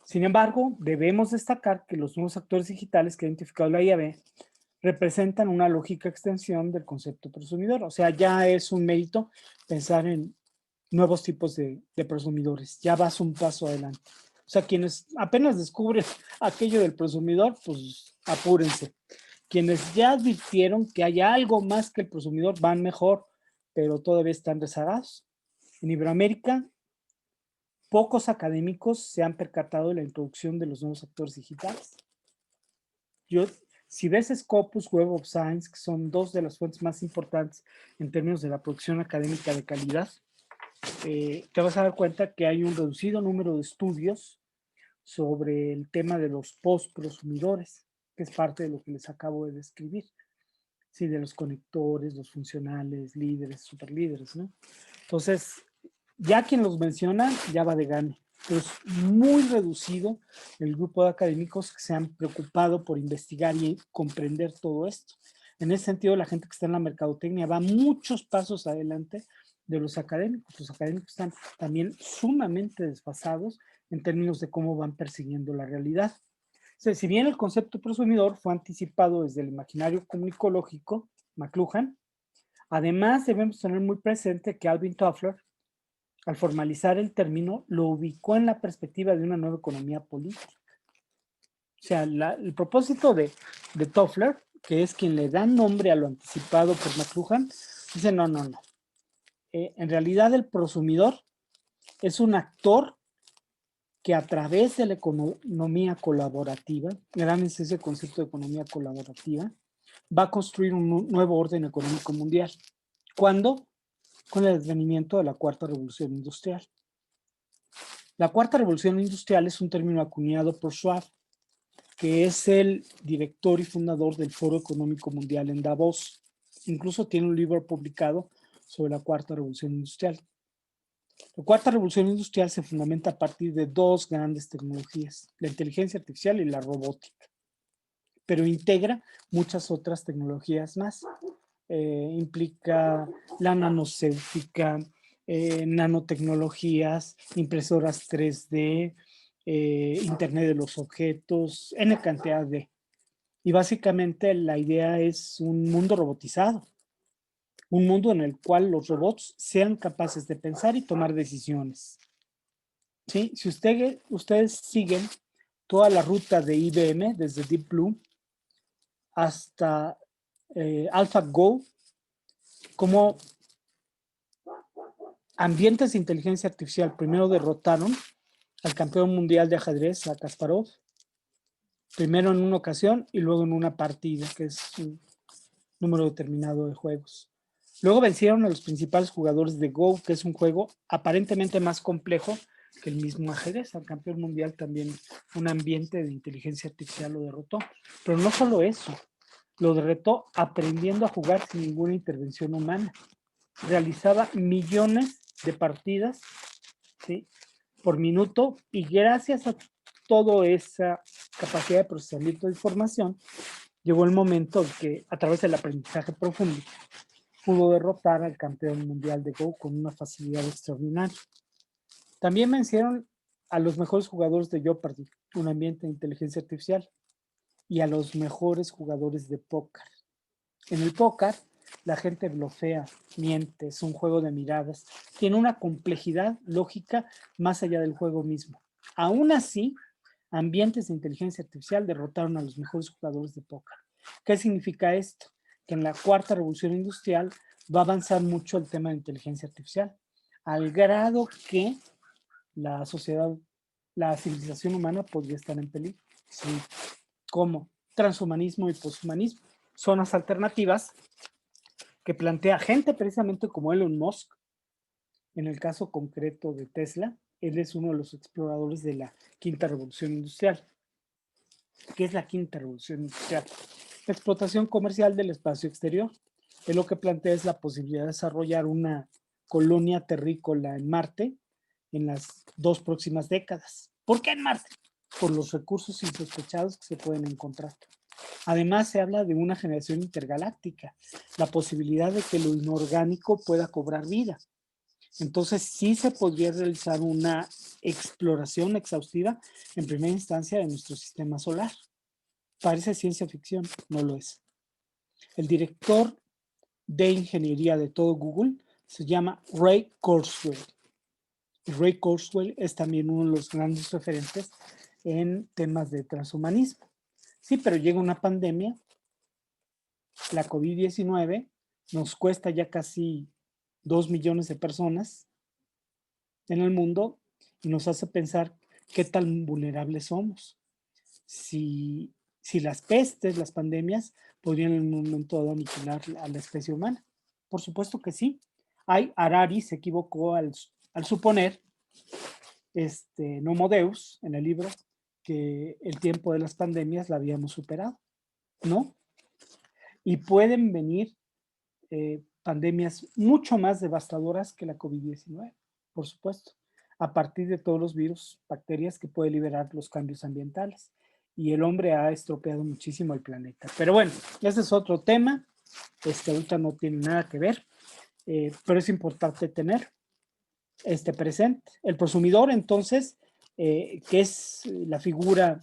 Sin embargo, debemos destacar que los nuevos actores digitales que ha identificado la IAB representan una lógica extensión del concepto presumidor. O sea, ya es un mérito pensar en nuevos tipos de presumidores. Ya vas un paso adelante. O sea, quienes apenas descubren aquello del presumidor, pues apúrense. Quienes ya advirtieron que hay algo más que el presumidor van mejor, pero todavía están rezagados. En Iberoamérica, pocos académicos se han percatado de la introducción de los nuevos actores digitales. Si ves Scopus, Web of Science, que son dos de las fuentes más importantes en términos de la producción académica de calidad, te vas a dar cuenta que hay un reducido número de estudios sobre el tema de los post-prosumidores, que es parte de lo que les acabo de describir. Sí, de los conectores, los funcionales, líderes, superlíderes, ¿no? Entonces, ya quien los menciona ya va de gane. Pero es muy reducido el grupo de académicos que se han preocupado por investigar y comprender todo esto. En ese sentido, la gente que está en la mercadotecnia va muchos pasos adelante de los académicos. Los académicos están también sumamente desfasados en términos de cómo van persiguiendo la realidad. O sea, si bien el concepto presumidor fue anticipado desde el imaginario comunicológico, McLuhan, además debemos tener muy presente que Alvin Toffler, al formalizar el término, lo ubicó en la perspectiva de una nueva economía política. O sea, el propósito de Toffler, que es quien le da nombre a lo anticipado por McLuhan, dice no. En realidad el prosumidor es un actor que a través de la economía colaborativa, grábense ese concepto de economía colaborativa, va a construir un nuevo orden económico mundial. ¿Cuándo? Con el advenimiento de la cuarta revolución industrial. La cuarta revolución industrial es un término acuñado por Schwab, que es el director y fundador del Foro Económico Mundial en Davos. Incluso tiene un libro publicado sobre la cuarta revolución industrial. La cuarta revolución industrial se fundamenta a partir de dos grandes tecnologías, la inteligencia artificial y la robótica, pero integra muchas otras tecnologías más. Implica la nanocéutica, nanotecnologías, impresoras 3D, Internet de los objetos, N cantidad de. Y básicamente la idea es un mundo robotizado, un mundo en el cual los robots sean capaces de pensar y tomar decisiones. ¿Sí? Si ustedes siguen toda la ruta de IBM, desde Deep Blue hasta AlphaGo, como ambientes de inteligencia artificial primero derrotaron al campeón mundial de ajedrez, a Kasparov, primero en una ocasión y luego en una partida, que es un número determinado de juegos. Luego vencieron a los principales jugadores de Go, que es un juego aparentemente más complejo que el mismo ajedrez. Al campeón mundial también un ambiente de inteligencia artificial lo derrotó. Pero no solo eso, lo derrotó aprendiendo a jugar sin ninguna intervención humana. Realizaba millones de partidas, ¿sí?, por minuto, y gracias a toda esa capacidad de procesamiento de información, llegó el momento en que, a través del aprendizaje profundo, pudo derrotar al campeón mundial de Go con una facilidad extraordinaria. También vencieron a los mejores jugadores de Jeopardy, un ambiente de inteligencia artificial, y a los mejores jugadores de póker. En el póker, la gente blofea, miente, es un juego de miradas, tiene una complejidad lógica más allá del juego mismo. Aún así, ambientes de inteligencia artificial derrotaron a los mejores jugadores de póker. ¿Qué significa esto? Que en la cuarta revolución industrial va a avanzar mucho el tema de inteligencia artificial, al grado que la sociedad, la civilización humana podría estar en peligro. Sí. ¿Cómo? Transhumanismo y poshumanismo son las alternativas que plantea gente precisamente como Elon Musk, En el caso concreto de Tesla, él es uno de los exploradores de la quinta revolución industrial. ¿Qué es la quinta revolución industrial? La explotación comercial del espacio exterior. Él lo que plantea es la posibilidad de desarrollar una colonia terrícola en Marte en las 2 próximas décadas. ¿Por qué en Marte? Por los recursos insospechados que se pueden encontrar. Además, se habla de una generación intergaláctica, la posibilidad de que lo inorgánico pueda cobrar vida. Entonces, sí se podría realizar una exploración exhaustiva en primera instancia de nuestro sistema solar. Parece ciencia ficción, no lo es. El director de ingeniería de todo Google se llama Ray Kurzweil. Ray Kurzweil es también uno de los grandes referentes en temas de transhumanismo. Sí, pero llega una pandemia, la COVID-19, nos cuesta ya casi 2 millones de personas en el mundo y nos hace pensar qué tan vulnerables somos. Si, si las pestes, las pandemias, podrían en un momento dado aniquilar a la especie humana. Por supuesto que sí. Harari se equivocó al suponer, Nomo Deus, en el libro, que el tiempo de las pandemias la habíamos superado. ¿No? Y pueden venir pandemias mucho más devastadoras que la COVID-19, por supuesto, a partir de todos los virus, bacterias que puede liberar los cambios ambientales. Y el hombre ha estropeado muchísimo el planeta. Pero bueno, ese es otro tema. Ahorita no tiene nada que ver, pero es importante tener presente. El prosumidor, entonces, que es la figura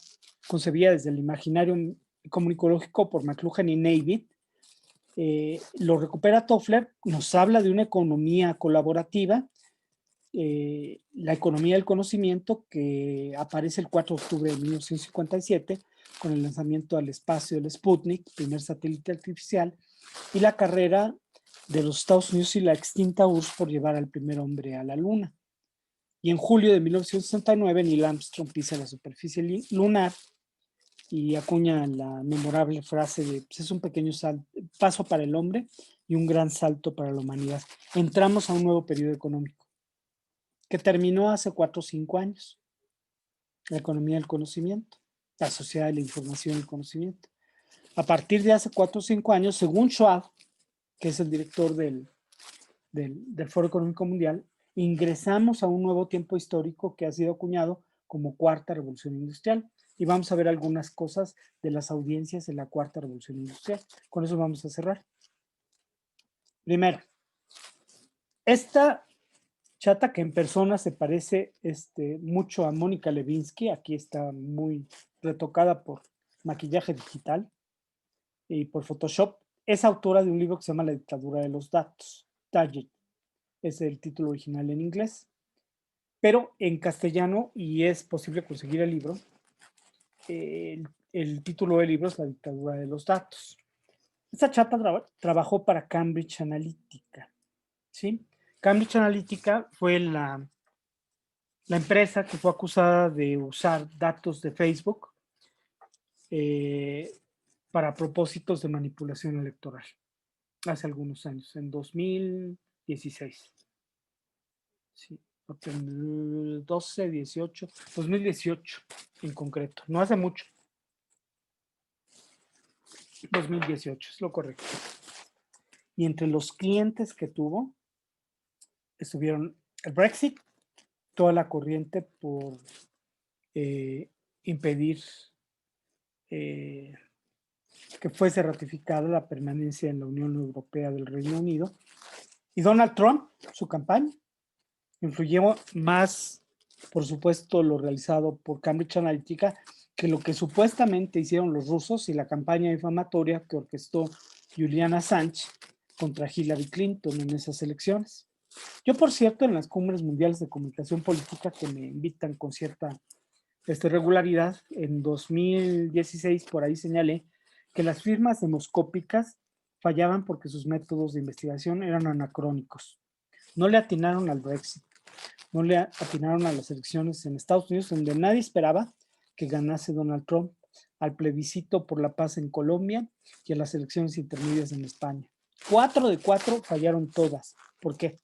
concebida desde el imaginario comunicológico por McLuhan y Navy, lo recupera Toffler, nos habla de una economía colaborativa, la economía del conocimiento, que aparece el 4 de octubre de 1957 con el lanzamiento al espacio del Sputnik, primer satélite artificial, y la carrera de los Estados Unidos y la extinta URSS por llevar al primer hombre a la Luna. Y en julio de 1969 Neil Armstrong pisa la superficie lunar y acuña la memorable frase de pues es un pequeño paso para el hombre y un gran salto para la humanidad. Entramos a un nuevo periodo económico que terminó hace 4 o 5 años. La economía del conocimiento, la sociedad de la información y el conocimiento. A partir de hace 4 o 5 años, según Schwab, que es el director del Foro Económico Mundial, ingresamos a un nuevo tiempo histórico que ha sido acuñado como cuarta revolución industrial. Y vamos a ver algunas cosas de las audiencias de la cuarta revolución industrial. Con eso vamos a cerrar. Primero, esta chata que en persona se parece mucho a Mónica Lewinsky, aquí está muy retocada por maquillaje digital y por Photoshop, es autora de un libro que se llama La dictadura de los datos. Target es el título original en inglés, pero en castellano, y es posible conseguir el libro, el título del libro es La dictadura de los datos. Esta chata trabajó para Cambridge Analytica, ¿sí? Cambridge Analytica fue la empresa que fue acusada de usar datos de Facebook para propósitos de manipulación electoral hace algunos años, en 2016. Sí, 12, 18, 2018 en concreto, no hace mucho. 2018 es lo correcto. Y entre los clientes que tuvo estuvieron el Brexit, toda la corriente por impedir que fuese ratificada la permanencia en la Unión Europea del Reino Unido. Y Donald Trump, su campaña, influyó más, por supuesto, lo realizado por Cambridge Analytica que lo que supuestamente hicieron los rusos y la campaña difamatoria que orquestó Julian Assange contra Hillary Clinton en esas elecciones. Yo, por cierto, en las cumbres mundiales de comunicación política que me invitan con cierta regularidad, en 2016 por ahí señalé que las firmas demoscópicas fallaban porque sus métodos de investigación eran anacrónicos. No le atinaron al Brexit, no le atinaron a las elecciones en Estados Unidos, donde nadie esperaba que ganase Donald Trump, al plebiscito por la paz en Colombia y a las elecciones intermedias en España. 4 de 4 fallaron todas. ¿Por qué?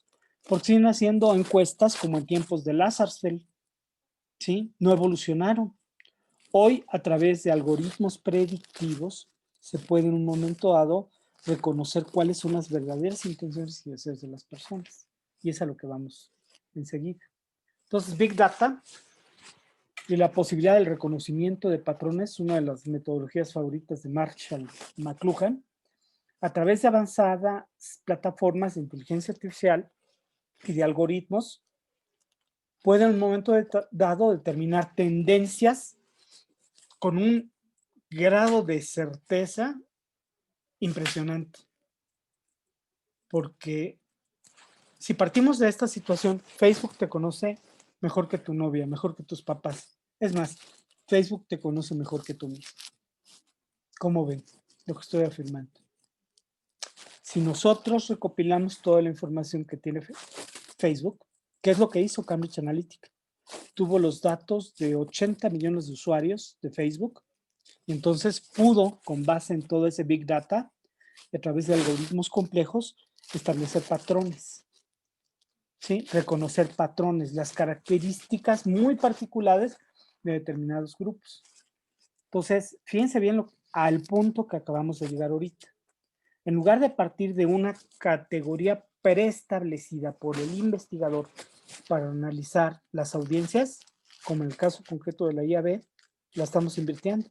porque siguen haciendo encuestas como en tiempos de Lazarsfeld, ¿sí? No evolucionaron. Hoy, a través de algoritmos predictivos, se puede en un momento dado reconocer cuáles son las verdaderas intenciones y deseos de las personas. Y es a lo que vamos enseguida. Entonces, Big Data y la posibilidad del reconocimiento de patrones, una de las metodologías favoritas de Marshall McLuhan, a través de avanzadas plataformas de inteligencia artificial y de algoritmos, puede en un momento dado determinar tendencias con un grado de certeza impresionante. Porque si partimos de esta situación, Facebook te conoce mejor que tu novia, mejor que tus papás. Es más, Facebook te conoce mejor que tú mismo. ¿Cómo ven lo que estoy afirmando? Si nosotros recopilamos toda la información que tiene Facebook, ¿qué es lo que hizo Cambridge Analytica? Tuvo los datos de 80 millones de usuarios de Facebook y entonces pudo, con base en todo ese Big Data, a través de algoritmos complejos, establecer patrones, ¿sí? Reconocer patrones, las características muy particulares de determinados grupos. Entonces, fíjense bien al punto que acabamos de llegar ahorita. En lugar de partir de una categoría preestablecida por el investigador para analizar las audiencias, como en el caso concreto de la IAB, la estamos invirtiendo.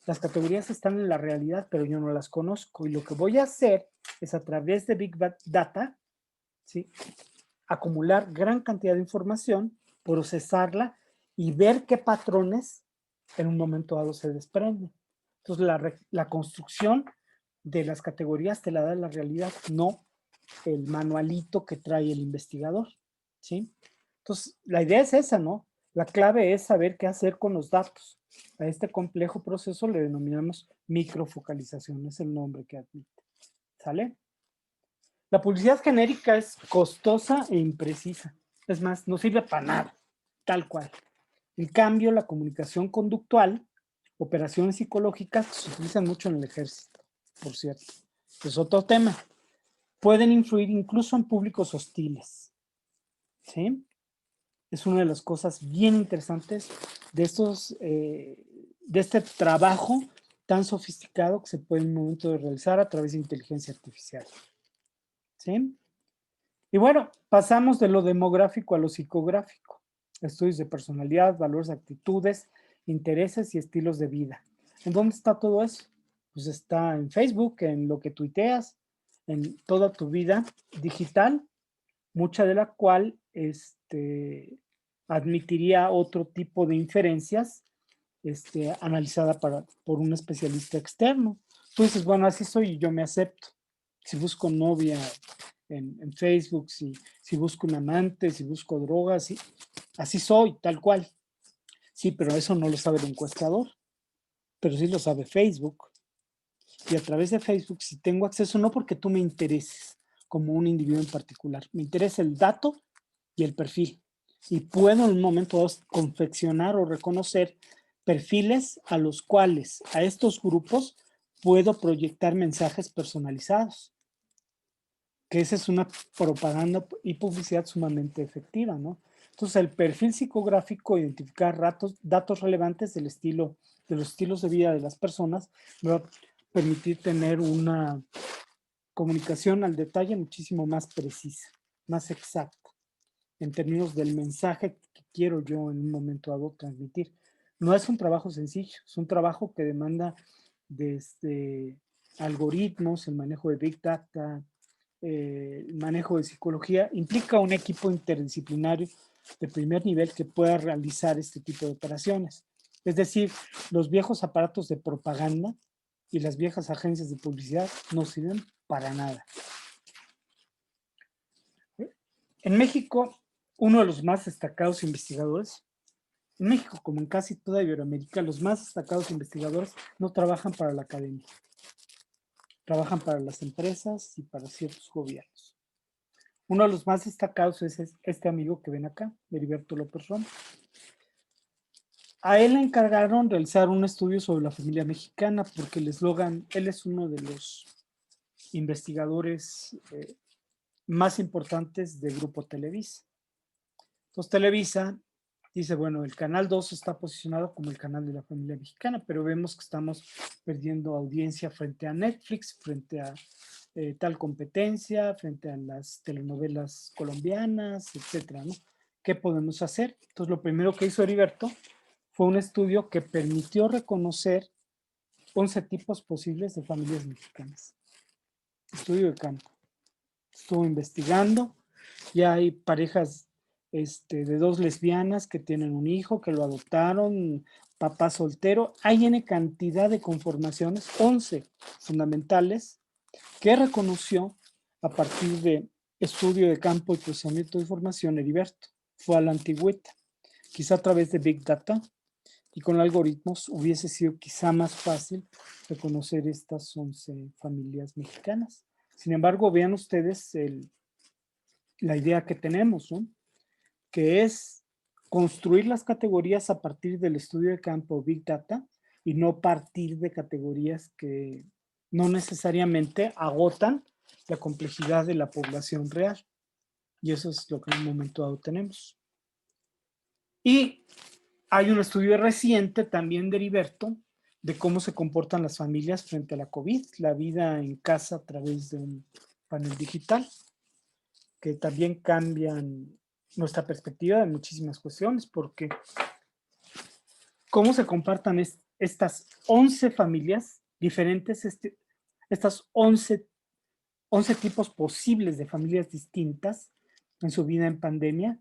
Las categorías están en la realidad, pero yo no las conozco. Y lo que voy a hacer es a través de Big Data, ¿sí? Acumular gran cantidad de información, procesarla y ver qué patrones en un momento dado se desprenden. Entonces, la construcción de las categorías te la da la realidad, no el manualito que trae el investigador, ¿sí? Entonces, la idea es esa, ¿no? La clave es saber qué hacer con los datos. A este complejo proceso le denominamos microfocalización, es el nombre que admite. ¿Sale? La publicidad genérica es costosa e imprecisa. Es más, no sirve para nada, tal cual. En cambio, la comunicación conductual, operaciones psicológicas, se utilizan mucho en el ejército, por cierto. Es otro tema. Pueden influir incluso en públicos hostiles. ¿Sí? Es una de las cosas bien interesantes de de este trabajo tan sofisticado que se puede en un momento de realizar a través de inteligencia artificial. ¿Sí? Y bueno, pasamos de lo demográfico a lo psicográfico. Estudios de personalidad, valores, actitudes, intereses y estilos de vida. ¿En dónde está todo eso? Pues está en Facebook, en lo que tuiteas, en toda tu vida digital, mucha de la cual admitiría otro tipo de inferencias analizada por un especialista externo. Tú dices, bueno, así soy y yo me acepto. Si busco novia en Facebook, si busco un amante, si busco drogas, así soy, tal cual. Sí, pero eso no lo sabe el encuestador, pero sí lo sabe Facebook. Y a través de Facebook, si tengo acceso, no porque tú me intereses como un individuo en particular, me interesa el dato y el perfil. Y puedo en un momento confeccionar o reconocer perfiles a los cuales, a estos grupos, puedo proyectar mensajes personalizados. Que esa es una propaganda y publicidad sumamente efectiva, ¿no? Entonces, el perfil psicográfico, identificar datos relevantes de los estilos de vida de las personas, me va a permitir tener una comunicación al detalle muchísimo más precisa, más exacta, en términos del mensaje que quiero yo en un momento dado transmitir. No es un trabajo sencillo, es un trabajo que demanda desde algoritmos, el manejo de Big Data, el manejo de psicología, implica un equipo interdisciplinario de primer nivel que pueda realizar este tipo de operaciones. Es decir, los viejos aparatos de propaganda y las viejas agencias de publicidad no sirven para nada. En México, uno de los más destacados investigadores, en México como en casi toda Iberoamérica, los más destacados investigadores no trabajan para la academia, trabajan para las empresas y para ciertos gobiernos. Uno de los más destacados es este amigo que ven acá, Heriberto López Roma. A él le encargaron realizar un estudio sobre la familia mexicana porque el eslogan, él es uno de los investigadores más importantes de Grupo Televisa. Entonces Televisa dice, bueno, el Canal 2 está posicionado como el canal de la familia mexicana, pero vemos que estamos perdiendo audiencia frente a Netflix, frente a tal competencia, frente a las telenovelas colombianas, etcétera, ¿no? ¿Qué podemos hacer? Entonces lo primero que hizo Heriberto fue un estudio que permitió reconocer 11 tipos posibles de familias mexicanas. Estudio de campo. Estuvo investigando, ya hay parejas de dos lesbianas que tienen un hijo, que lo adoptaron, papá soltero. Hay N cantidad de conformaciones, 11 fundamentales, que reconoció a partir de estudio de campo y procesamiento de información Heriberto. Fue a la antigüita, quizá a través de Big Data, y con algoritmos hubiese sido quizá más fácil reconocer estas 11 familias mexicanas. Sin embargo, vean ustedes la idea que tenemos, ¿no? Que es construir las categorías a partir del estudio de campo Big Data y no partir de categorías que no necesariamente agotan la complejidad de la población real. Y eso es lo que en un momento dado tenemos. Y hay un estudio reciente también de Heriberto de cómo se comportan las familias frente a la COVID, la vida en casa a través de un panel digital, que también cambian nuestra perspectiva de muchísimas cuestiones, porque cómo se compartan estas 11 familias diferentes, estas 11 tipos posibles de familias distintas en su vida en pandemia,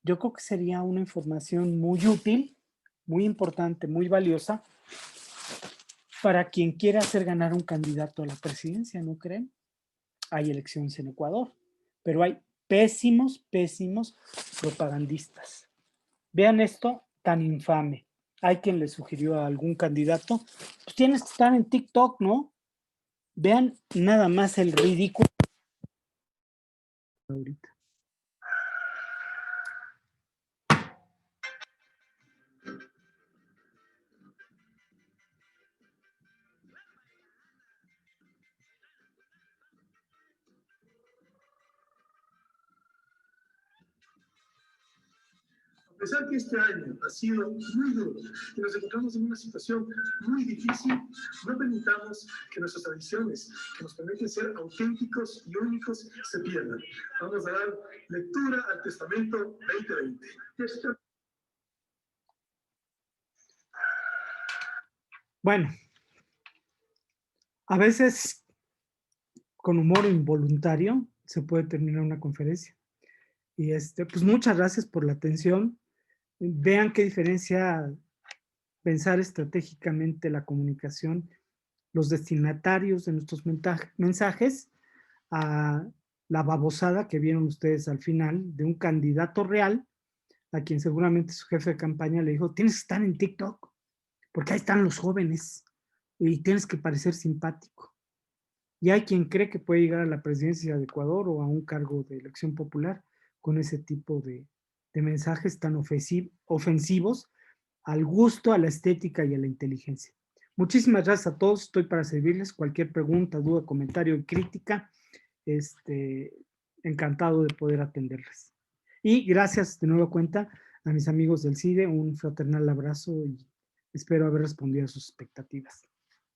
yo creo que sería una información muy útil, muy importante, muy valiosa para quien quiera hacer ganar un candidato a la presidencia, ¿no creen? Hay elecciones en Ecuador, pero hay pésimos propagandistas. Vean esto tan infame. Hay quien le sugirió a algún candidato, pues tienes que estar en TikTok, ¿no? Vean nada más el ridículo ahorita. A pesar que este año ha sido muy duro, que nos encontramos en una situación muy difícil, no permitamos que nuestras tradiciones, que nos permiten ser auténticos y únicos, se pierdan. Vamos a dar lectura al Testamento 2020. Bueno, a veces con humor involuntario se puede terminar una conferencia. Y pues muchas gracias por la atención. Vean qué diferencia pensar estratégicamente la comunicación, los destinatarios de nuestros mensajes, a la babosada que vieron ustedes al final de un candidato real a quien seguramente su jefe de campaña le dijo, tienes que estar en TikTok porque ahí están los jóvenes y tienes que parecer simpático. Y hay quien cree que puede llegar a la presidencia de Ecuador o a un cargo de elección popular con ese tipo de mensajes tan ofensivos al gusto, a la estética y a la inteligencia. Muchísimas gracias a todos. Estoy para servirles. Cualquier pregunta, duda, comentario y crítica, encantado de poder atenderles. Y gracias de nueva cuenta a mis amigos del CIDE. Un fraternal abrazo y espero haber respondido a sus expectativas.